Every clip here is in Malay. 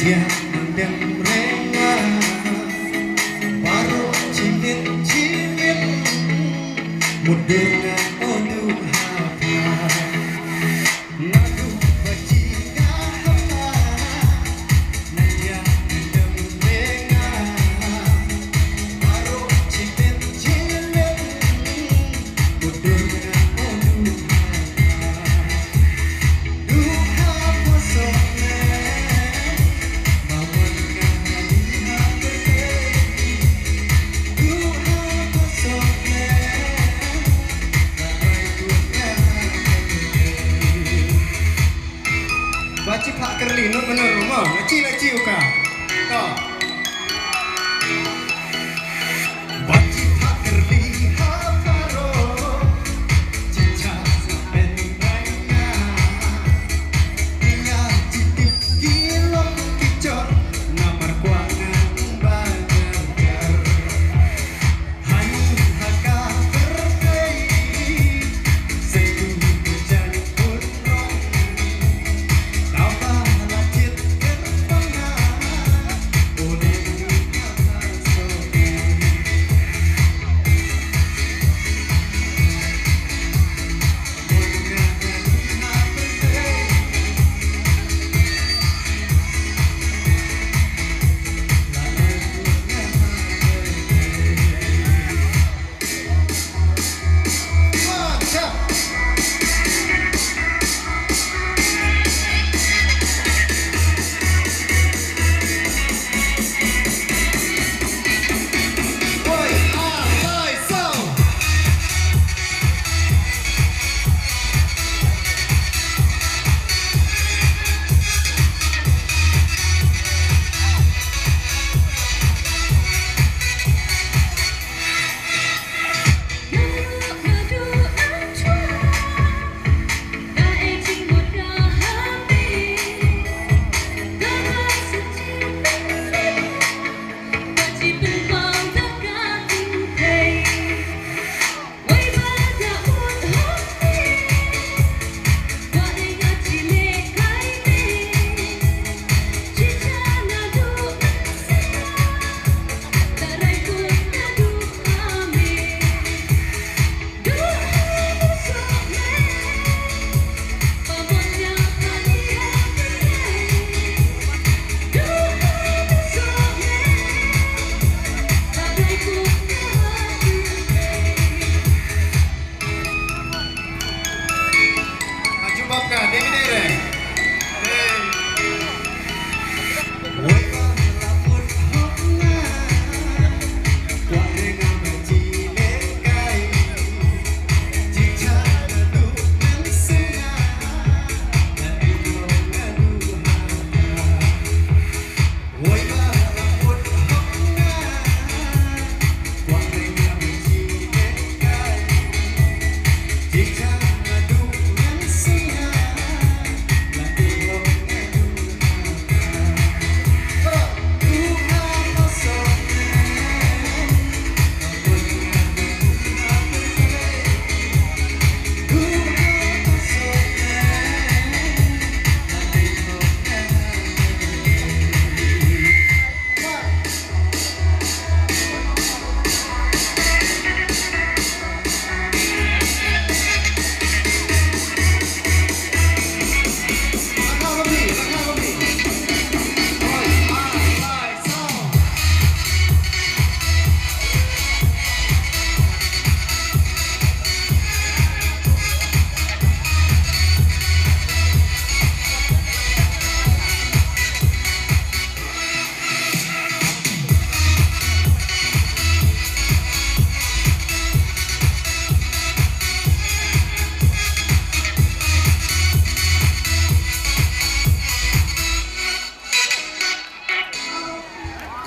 Dia mendengarnya baru cimin-cimin mudahnya untuk apa ngadu bajingan apa dia mendengarnya baru cimin-cimin mudahnya untuk Baci Pak Kerli, no benar rumah, laci uka. Kau. Baci Pak Kerli, hafaro, cica sampai raya. Dia citip kilo kicor, namar kuangan bagar. Hai haka berkei, setuju jadi purong.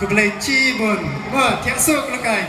Kebelah Cibun, wah tiap sok lekai.